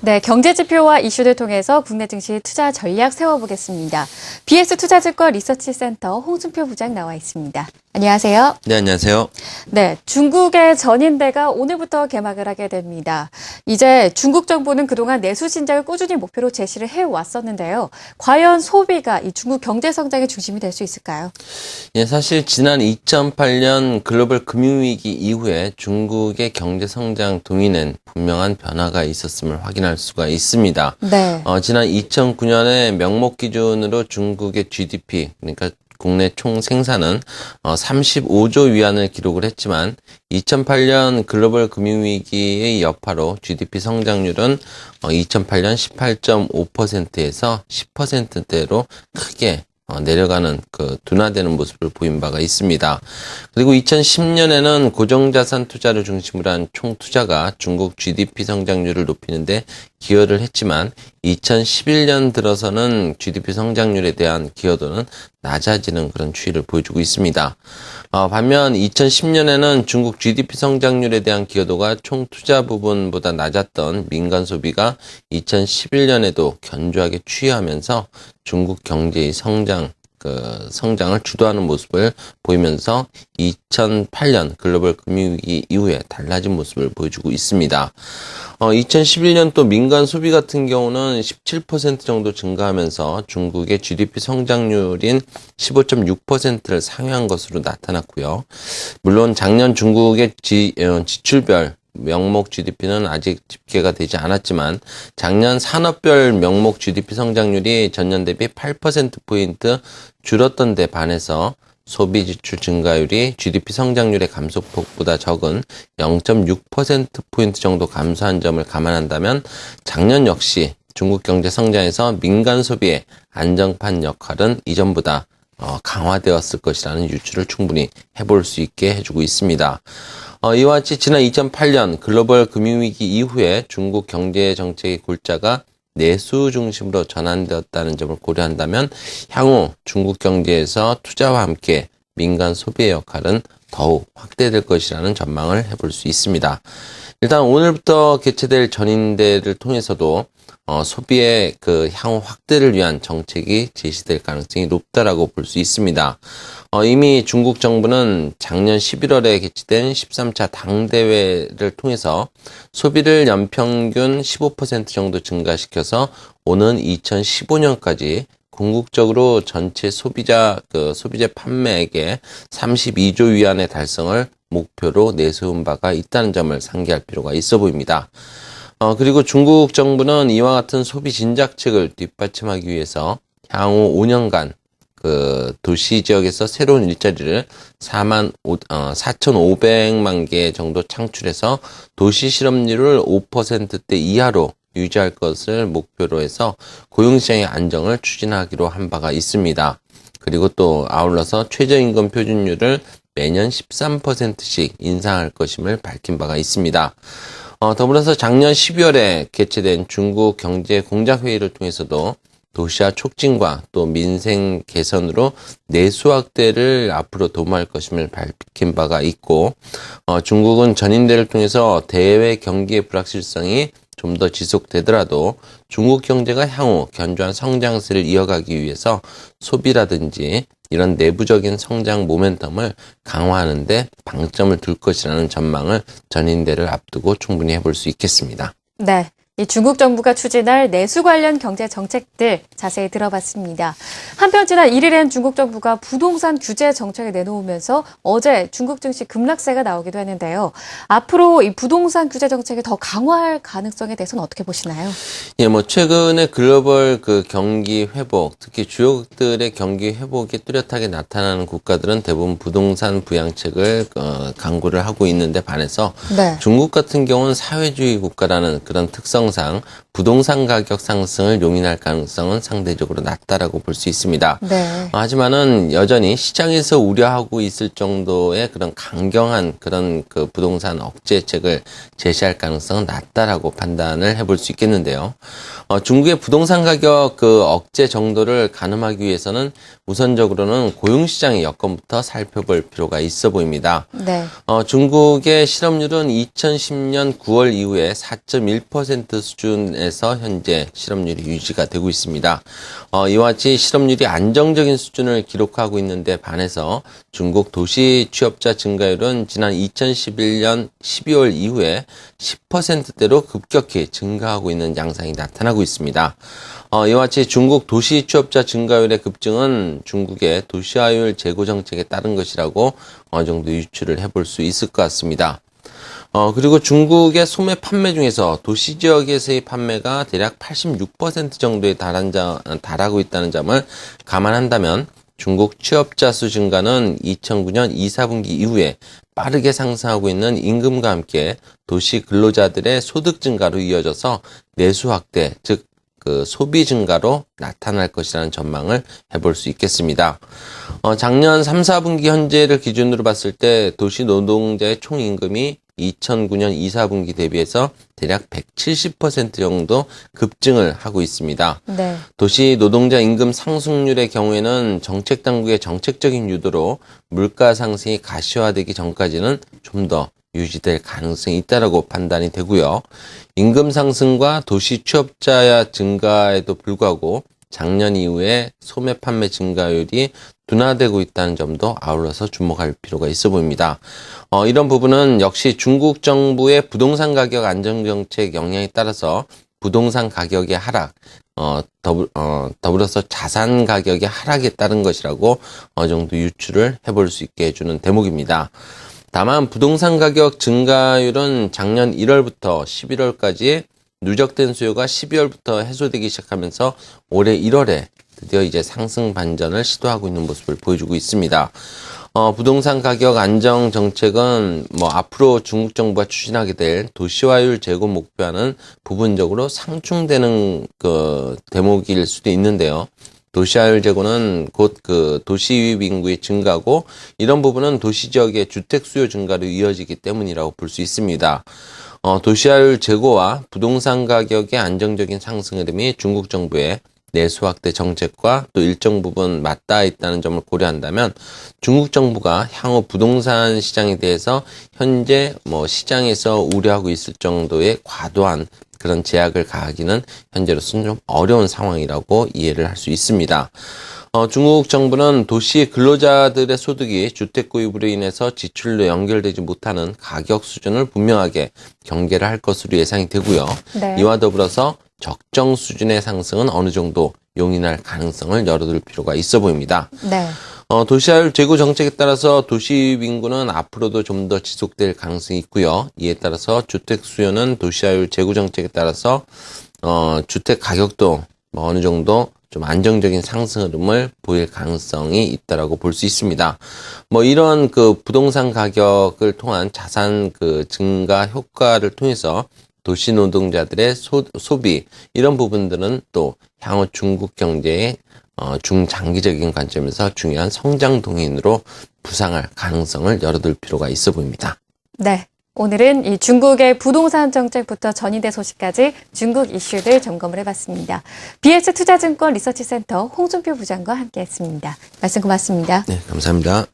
네, 경제지표와 이슈를 통해서 국내 증시 투자 전략 세워보겠습니다. BS투자증권 리서치센터 홍순표 부장 나와 있습니다. 안녕하세요. 네, 안녕하세요. 네, 중국의 전인대가 오늘부터 개막을 하게 됩니다. 이제 중국 정부는 그동안 내수 신장을 꾸준히 목표로 제시를 해왔었는데요. 과연 소비가 이 중국 경제 성장의 중심이 될 수 있을까요? 예, 사실 지난 2008년 글로벌 금융위기 이후에 중국의 경제 성장 동인은 분명한 변화가 있었음을 확인할 수가 있습니다. 네. 지난 2009년에 명목 기준으로 중국의 GDP, 그러니까 국내 총 생산은 35조 위안을 기록을 했지만 2008년 글로벌 금융위기의 여파로 GDP 성장률은 2008년 18.5%에서 10%대로 크게 내려가는 둔화되는 모습을 보인 바가 있습니다. 그리고 2010년에는 고정자산 투자를 중심으로 한 총 투자가 중국 GDP 성장률을 높이는데 기여를 했지만 2011년 들어서는 GDP 성장률에 대한 기여도는 낮아지는 그런 추이를 보여주고 있습니다. 반면 2010년에는 중국 GDP 성장률에 대한 기여도가 총 투자 부분보다 낮았던 민간 소비가 2011년에도 견조하게 추이하면서 중국 경제의 성장을 주도하는 모습을 보이면서 2008년 글로벌 금융위기 이후에 달라진 모습을 보여주고 있습니다. 2011년 또 민간 소비 같은 경우는 17% 정도 증가하면서 중국의 GDP 성장률인 15.6%를 상회한 것으로 나타났고요. 물론 작년 중국의 지출별 명목 GDP는 아직 집계가 되지 않았지만 작년 산업별 명목 GDP 성장률이 전년 대비 8%포인트 줄었던 데 반해서 소비 지출 증가율이 GDP 성장률의 감소폭보다 적은 0.6%포인트 정도 감소한 점을 감안한다면 작년 역시 중국 경제 성장에서 민간 소비의 안정판 역할은 이전보다 강화되었을 것이라는 유추를 충분히 해볼 수 있게 해주고 있습니다. 이와 같이 지난 2008년 글로벌 금융위기 이후에 중국 경제 정책의 골자가 내수 중심으로 전환되었다는 점을 고려한다면 향후 중국 경제에서 투자와 함께 민간 소비의 역할은 더욱 확대될 것이라는 전망을 해볼 수 있습니다. 일단 오늘부터 개최될 전인대를 통해서도 소비의 향후 확대를 위한 정책이 제시될 가능성이 높다라고 볼 수 있습니다. 이미 중국 정부는 작년 11월에 개최된 13차 당대회를 통해서 소비를 연평균 15% 정도 증가시켜서 오는 2015년까지 궁극적으로 전체 소비재 판매액의 32조 위안의 달성을 목표로 내세운 바가 있다는 점을 상기할 필요가 있어 보입니다. 그리고 중국 정부는 이와 같은 소비 진작책을 뒷받침하기 위해서 향후 5년간 도시 지역에서 새로운 일자리를 4,500만 개 정도 창출해서 도시 실업률을 5%대 이하로 유지할 것을 목표로 해서 고용시장의 안정을 추진하기로 한 바가 있습니다. 그리고 또 아울러서 최저임금 표준율을 매년 13%씩 인상할 것임을 밝힌 바가 있습니다. 더불어서 작년 12월에 개최된 중국 경제공작회의를 통해서도 도시화 촉진과 또 민생 개선으로 내수 확대를 앞으로 도모할 것임을 밝힌 바가 있고, 중국은 전인대를 통해서 대외 경기의 불확실성이 좀 더 지속되더라도 중국 경제가 향후 견조한 성장세를 이어가기 위해서 소비라든지 이런 내부적인 성장 모멘텀을 강화하는 데 방점을 둘 것이라는 전망을 전인대를 앞두고 충분히 해볼 수 있겠습니다. 네. 이 중국 정부가 추진할 내수 관련 경제 정책들 자세히 들어봤습니다. 한편 지난 1일엔 중국 정부가 부동산 규제 정책을 내놓으면서 어제 중국 증시 급락세가 나오기도 했는데요. 앞으로 이 부동산 규제 정책을 더 강화할 가능성에 대해서는 어떻게 보시나요? 예, 최근에 글로벌 경기 회복, 특히 주요국들의 경기 회복이 뚜렷하게 나타나는 국가들은 대부분 부동산 부양책을 강구를 하고 있는데 반해서 네. 중국 같은 경우는 사회주의 국가라는 그런 특성상 부동산 가격 상승을 용인할 가능성은 상대적으로 낮다라고 볼 수 있습니다. 네. 하지만은 여전히 시장에서 우려하고 있을 정도의 그런 강경한 그런 부동산 억제책을 제시할 가능성은 낮다라고 판단을 해볼 수 있겠는데요. 중국의 부동산 가격 억제 정도를 가늠하기 위해서는 우선적으로는 고용시장의 여건부터 살펴볼 필요가 있어 보입니다. 네. 중국의 실업률은 2010년 9월 이후에 4.1% 수준에 부분에서 현재 실업률이 유지가 되고 있습니다. 이와 같이 실업률이 안정적인 수준을 기록하고 있는데 반해서 중국 도시 취업자 증가율은 지난 2011년 12월 이후에 10%대로 급격히 증가하고 있는 양상이 나타나고 있습니다. 이와 같이 중국 도시 취업자 증가율의 급증은 중국의 도시화율 제고 정책에 따른 것이라고 어느 정도 유추를 해볼 수 있을 것 같습니다. 그리고 중국의 소매 판매 중에서 도시 지역에서의 판매가 대략 86% 정도에 달하고 있다는 점을 감안한다면 중국 취업자 수 증가는 2009년 2, 4분기 이후에 빠르게 상승하고 있는 임금과 함께 도시 근로자들의 소득 증가로 이어져서 내수 확대, 즉 소비 증가로 나타날 것이라는 전망을 해볼 수 있겠습니다. 작년 3, 4분기 현재를 기준으로 봤을 때 도시 노동자의 총 임금이 2009년 2, 4분기 대비해서 대략 170% 정도 급증을 하고 있습니다. 네. 도시 노동자 임금 상승률의 경우에는 정책 당국의 정책적인 유도로 물가 상승이 가시화되기 전까지는 좀 더 유지될 가능성이 있다라고 판단이 되고요. 임금 상승과 도시 취업자 증가에도 불구하고 작년 이후에 소매 판매 증가율이 둔화되고 있다는 점도 아울러서 주목할 필요가 있어 보입니다. 이런 부분은 역시 중국 정부의 부동산 가격 안정 정책 영향에 따라서 부동산 가격의 하락, 더불어서 자산 가격의 하락에 따른 것이라고 어느 정도 유추를 해볼 수 있게 해주는 대목입니다. 다만 부동산 가격 증가율은 작년 1월부터 11월까지 누적된 수요가 12월부터 해소되기 시작하면서 올해 1월에 드디어 이제 상승 반전을 시도하고 있는 모습을 보여주고 있습니다. 부동산 가격 안정 정책은 앞으로 중국 정부가 추진하게 될 도시화율 제고 목표와는 부분적으로 상충되는 대목일 수도 있는데요. 도시화율 제고는 곧 도시 유입 인구의 증가고 이런 부분은 도시 지역의 주택 수요 증가로 이어지기 때문이라고 볼 수 있습니다. 도시화율 제고와 부동산 가격의 안정적인 상승 흐름이 중국 정부의 내수 확대 정책과 또 일정 부분 맞닿아 있다는 점을 고려한다면 중국 정부가 향후 부동산 시장에 대해서 현재 시장에서 우려하고 있을 정도의 과도한 그런 제약을 가하기는 현재로서는 좀 어려운 상황이라고 이해를 할 수 있습니다. 중국 정부는 도시 근로자들의 소득이 주택 구입으로 인해서 지출로 연결되지 못하는 가격 수준을 분명하게 경계를 할 것으로 예상이 되고요. 네. 이와 더불어서 적정 수준의 상승은 어느 정도 용인할 가능성을 열어둘 필요가 있어 보입니다. 네. 도시화율 제고 정책에 따라서 도시 인구는 앞으로도 좀 더 지속될 가능성이 있고요. 이에 따라서 주택 수요는 도시화율 제고 정책에 따라서 주택 가격도 어느 정도 좀 안정적인 상승 흐름을 보일 가능성이 있다라고 볼 수 있습니다. 이런 부동산 가격을 통한 자산 증가 효과를 통해서 도시 노동자들의 소비 이런 부분들은 또 향후 중국 경제의 중장기적인 관점에서 중요한 성장 동인으로 부상할 가능성을 열어둘 필요가 있어 보입니다. 네. 오늘은 이 중국의 부동산 정책부터 전이대 소식까지 중국 이슈들 점검을 해봤습니다. BS 투자증권 리서치센터 홍준표 부장과 함께했습니다. 말씀 고맙습니다. 네, 감사합니다.